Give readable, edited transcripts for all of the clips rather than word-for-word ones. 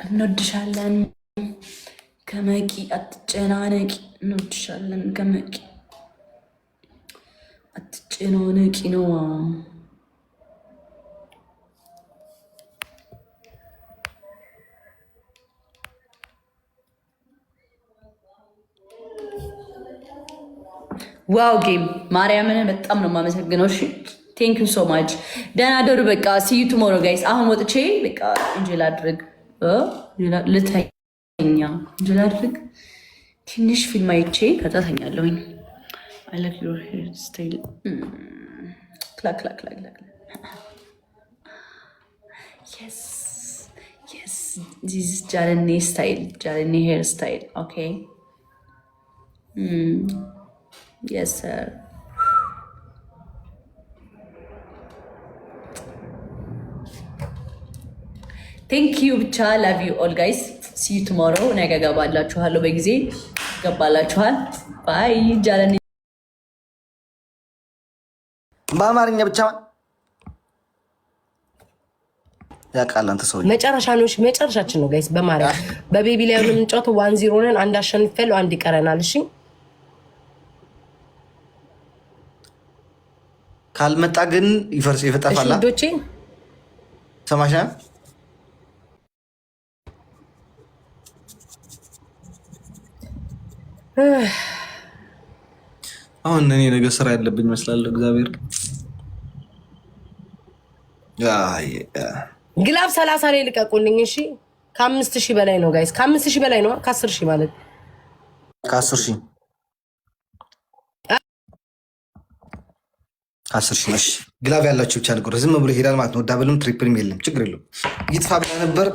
እንወድሻለን ከመቂ አትጨናነቂ። እንወድሻለን ከመቂ አትጨናነቂ ነው። ዋው ጌም ማርያምን በጣም ነው የማመሰግነው። እሺ ቴንክ ዩ ሶ ማች። ደህና ደሩ። በቃ ሲዩ ቱሞሮ ጋይስ። አሁን ወጥቼ በቃ እንጀላ አድርግ ልተኛ እንጀላ አድርግ ትንሽ ፊልም አይቼ ከዛ ተኛለሁኝ። አይ ላይክ ዩር ሄር ስታይል ክላክ ክላክ ክላክ ክላክ የስ የስ ዚስ ጃለኔ ስታይል ጃለኔ ሄር ስታይል ኦኬ yes sir thank you ብቻ love you all guys see you tomorrow ነገ ገባላችኋለሁ በጊዜ ገባላችኋል ባይ ጃለኔ በአማርኛ ብቻ ያቃል አንተ ሰው መጨረሻ ነው መጨረሻችን ነው ጋይስ በማርያም በቤቢ ላይ የምንጫወተው 1-0 ነን አንድ አሸንፈለው አንድ ይቀረናል እሺ ካልመጣ ግን ይፈርስ ይፈጣፋላ እሺ ዶቼ ሰማሻ አሁን እኔ ነገ ስራ ያለብኝ መስላለሁ እግዚአብሔር ግላብ 30 ላይ ልቀቁልኝ እሺ ከ5000 በላይ ነው ጋይስ ከ5000 በላይ ነው ከ10000 ማለት ከ10000 10 ነሽ ግላብ ያላችሁ ብቻ ነገር ዝም ብሎ ይሄዳል ማለት ነው። ዳብልም ትሪፕልም የለም ችግር የለም። ይጥፋ ብላ ነበር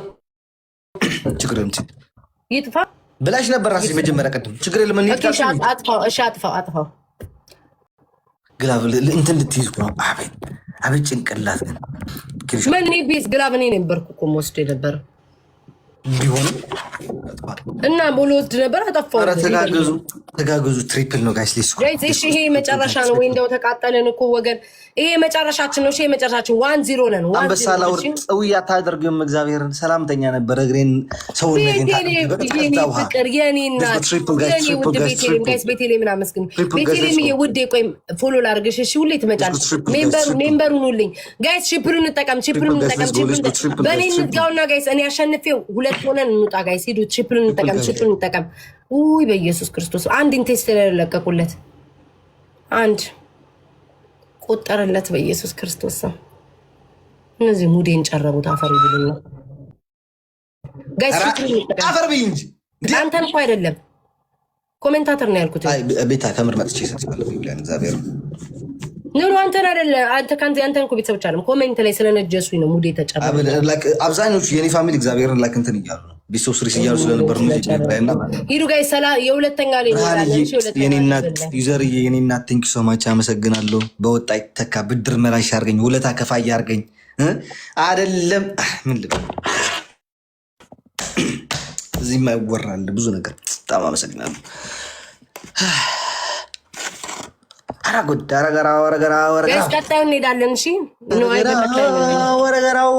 ችግር የለም። ይጥፋ ብላሽ ነበር ራስሽ መጀመሪያ ቀደም ችግር የለም። እኔ ታሽ አጥፋው እሺ አጥፋው ግላብ እንትን ልትይዝ ነው። አቤት ጭንቅላት ግን ምን ቤስ ግላብ እኔ ነበርኩ እኮ ወስዶ ነበር ቢሆንም እና ቦሎት ነበር አጠፋው። ኧረ ተጋገዙ ትሪፕል ነው ጋይስ ሊስ ጋይስ ይሄ መጨረሻ ነው ወይ እንደው ተቃጠለን እኮ ወገን ይሄ መጨረሻችን ነው። እሺ መጨረሻችን 1-0 ነን። አንበሳላው ጽውያ ታደርግም እግዚአብሔርን ሰላምተኛ ነበር እግሬን ሰው ነገን ታጣው ፍቅር የኔና ጋይስ ቤቴሌም ምን አመስግን ቤቴሌም የውዴ ቆይ ፎሎ ላድርግሽ እሺ ሁሌ ትመጫለሽ። ሜምበሩን ሁሉኝ ጋይስ ሺፕሩን እንጠቀም በኔ እንጋውና ጋይስ እኔ አሸንፌው ሁለት ሆነን እንውጣ ጋይስ ሂዱ ሺፕሩን እንጠቀም ውይ በኢየሱስ ክርስቶስ አንድ ኢንቴስት ለቀቁለት አንድ ቆጠረለት በኢየሱስ ክርስቶስ ስም። እነዚህ ሙዴን ጨረቡት አፈር ይብሉኝ ነው ጋይስ አፈር ብይ እንጂ አንተን እኮ አይደለም ኮሜንታተር ነው ያልኩት። አይ ቤታ ከምር መጥቼ ሰጥቻለሁ ብለን እግዚአብሔር ነው አንተን አይደለ አንተ ካንተ አንተን እኮ ቤተሰቦች አለም ኮሜንት ላይ ስለነጀሱኝ ነው ሙዴ ተጨረበ። አብዛኞቹ የኔ ፋሚሊ እግዚአብሔርን ላክ እንትን እያሉ ነው ቢሶ ስሪስ እያሉ ስለነበር ነው ይባይና ሂዱ ጋይስ ሰላ የሁለተኛ ላይ የኔ እናት ዩዘርዬ የኔ እናት ቴንክ ዩ ሶ ማች አመሰግናለሁ። በወጣ ተካ ብድር መላሽ ያርገኝ ውለታ ከፋይ ያርገኝ አይደለም ምን ልበል እዚህ ማይወራል ብዙ ነገር በጣም አመሰግናለሁ። አራጎድ አረገራው ጋይስ ቀጣዩ እንሄዳለን እሺ ነው አይደለም ወረገራው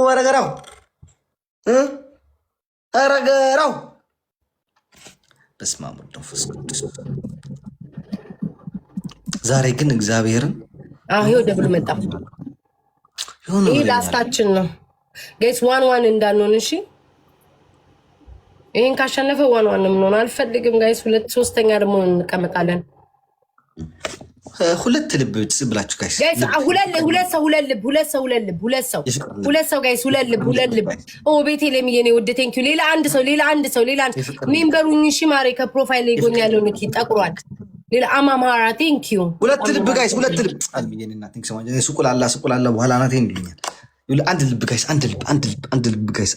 አረገራው በስመ አብ ወወልድ ወመንፈስ ቅዱስ። ዛሬ ግን እግዚአብሔርን ይኸው ደብል መጣ። ይሄ ላስታችን ነው ጋይስ 1-1 እንዳንሆን እሺ። ይሄን ካሸነፈ 1-1 ነው የምንሆነው። አልፈልግም ጋይስ ሁለት ሶስተኛ ደግሞ እንቀመጣለን። ሁለት ልብ ብላችሁ ጋይስ ሁለት ሰው ጋይስ ሁለት ልብ ኦ ቤቴሌም የኔ ውድ ቴንክ ዩ ሌላ አንድ ሰው ሜምበሩኝ እሺ ማሬ ከፕሮፋይል ላይ ጎን ያለው ንኪ ጠቁሯል። ሌላ አማማራ ቴንክ ዩ ሁለት ልብ ጋይስ ሁለት ልብ አልሚየና ቴንክ ሶ ማች ሱቁላላ በኋላ ናቴ እንድልኛል። አንድ ልብ ጋይስ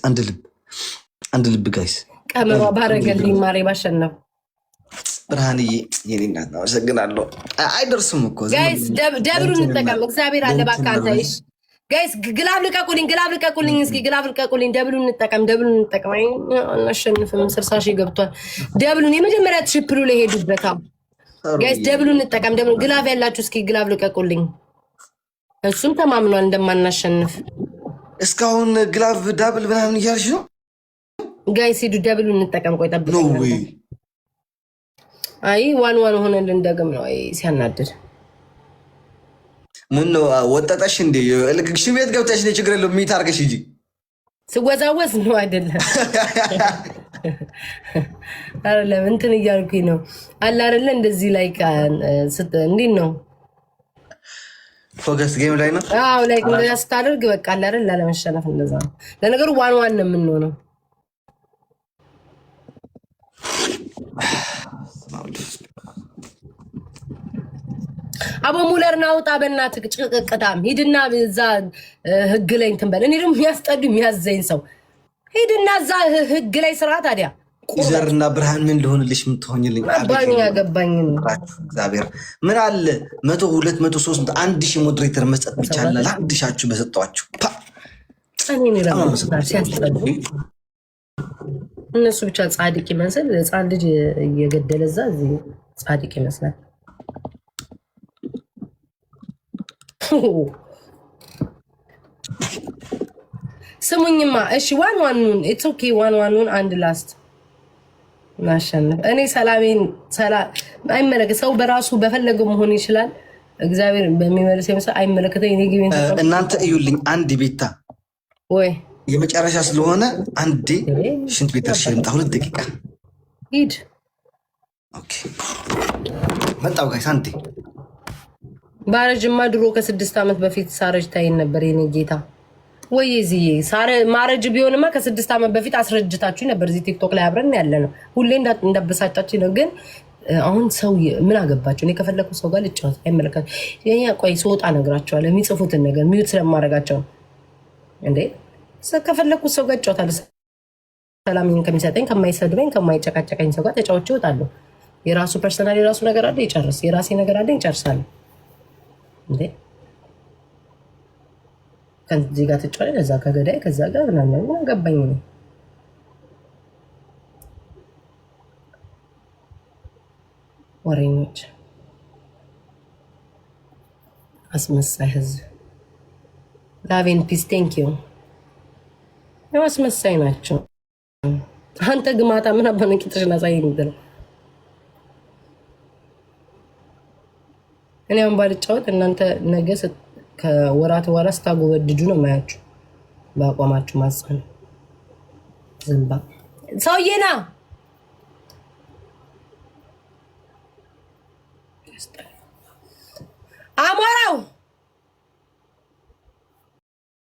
አንድ ልብ ጋይስ ቀመሯ ባረገልኝ ማሬ ባሸነው ብርሃንዬ የኔ እናት ነው አመሰግናለሁ። አይደርስም እኮ ጋይስ ደብሩን እንጠቀም እግዚአብሔር አለ ባካ አንተይሽ ጋይስ ግላብ ልቀቁልኝ እስኪ ግላብ ልቀቁልኝ ደብሉን እንጠቀም አይ እናሸንፍም 60 ሺህ ገብቷል። ደብሉን የመጀመሪያ ትሪፕሉ ላይ ሄዱበታ ጋይስ ደብሉን እንጠቀም ግላብ ያላችሁ እስኪ ግላብ ልቀቁልኝ። እሱም ተማምኗል እንደማናሸንፍ እስካሁን ግላብ ዳብል ምናምን እያልሽ ነው ጋይስ ሂዱ ደብል እንጠቀም። ቆይ ጠብቁ። አይ ዋን ሆነን ልንደግም ነው። አይ ሲያናድድ ምን ነው ወጣጣሽ እንዴ? እሺ ቤት ገብተሽ ነው ችግር የለውም። ሚት አድርገሽ ሂጂ። ስወዛወዝ ነው አይደለም አይደለም እንትን እያልኩኝ ነው አለ አይደለ? እንደዚህ ላይ እንዴት ነው ፎከስ ጌም ላይ ነው። አዎ ላይክ እንደዛ ስታደርግ በቃ አለ አይደል? ላለመሸነፍ እንደዛ ነው። ለነገሩ ዋን ነው የምንሆነው። አቦ ሙለር ናውጣ በእናትህ ጭቅቅታም ሂድና እዛ ህግ ላይ እንትን በል። እኔ ደግሞ የሚያስጠዱ የሚያዘኝ ሰው ሂድና እዛ ህግ ላይ ስራ። ታዲያ ዘርና ብርሃን ምን ልሆንልሽ የምትሆኝልኝ አባኝ ያገባኝ እግዚአብሔር ምን አለ 100 200 300 1000 ሞዴሬተር መስጠት ይቻላል። ለአንድ ሻችሁ በሰጧችሁ ሲያስጠዱ እነሱ ብቻ ጻድቅ ይመስል ህፃን ልጅ እየገደለ እዛ እዚህ ጻድቅ ይመስላል። ስሙኝማ እሺ ዋን ኢትስ ኦኬ ዋን አንድ ላስት ማሸነፍ እኔ ሰላሜን አይመለከት ሰው በራሱ በፈለገው መሆን ይችላል። እግዚአብሔር በሚመልስ ይመስል አይመለከተኝ። እኔ ግን እናንተ እዩልኝ አንድ ቤታ ወይ የመጨረሻ ስለሆነ አንዴ ሽንት ቤት ተርሽምጣ 2 ደቂቃ ሂድ። ኦኬ መጣው ጋይስ አንዴ ባረጅማ ድሮ ከ6 ዓመት በፊት ሳረጅ ታይን ነበር የኔ ጌታ። ወይ እዚህ ማረጅ ቢሆንማ ከ6 ዓመት በፊት አስረጅታችሁ ነበር። እዚህ ቲክቶክ ላይ አብረን ያለ ነው። ሁሌ እንዳበሳጫችሁ ነው። ግን አሁን ሰው ምን አገባቸው? እኔ ከፈለኩ ሰው ጋር ልጫወት አይመለከት። የኛ ቆይ ስወጣ እነግራቸዋለሁ። የሚጽፉትን ነገር ሚዩት ስለማድረጋቸው እንዴ ከፈለኩ ሰው ጋር እጫወታለሁ። ሰላምን ከሚሰጠኝ ከማይሰድበኝ ከማይጨቃጨቀኝ ሰው ጋር ተጫውቼ እወጣለሁ። የራሱ ፐርሰናል የራሱ ነገር አለ ይጨርስ። የራሴ ነገር አለ ይጨርሳለሁ። እንዴ ከዚህ ጋር ተጫወለ እዛ ከገዳይ ከዛ ጋር ምናምን ገባኝ ነው። ወሬኞች አስመሳይ ህዝብ ላቬን ፒስ ቴንክ ዩ አስመሳይ ናቸው። አንተ ግማታ ምን አባነቂጥሽና ሳይ የምትለው እኔ አሁን ባልጫወት እናንተ ነገ ከወራት በኋላ ስታጎበድዱ ነው ማያችሁ። በአቋማችሁ ማጽን ዝምባ ሰውዬና አሞራው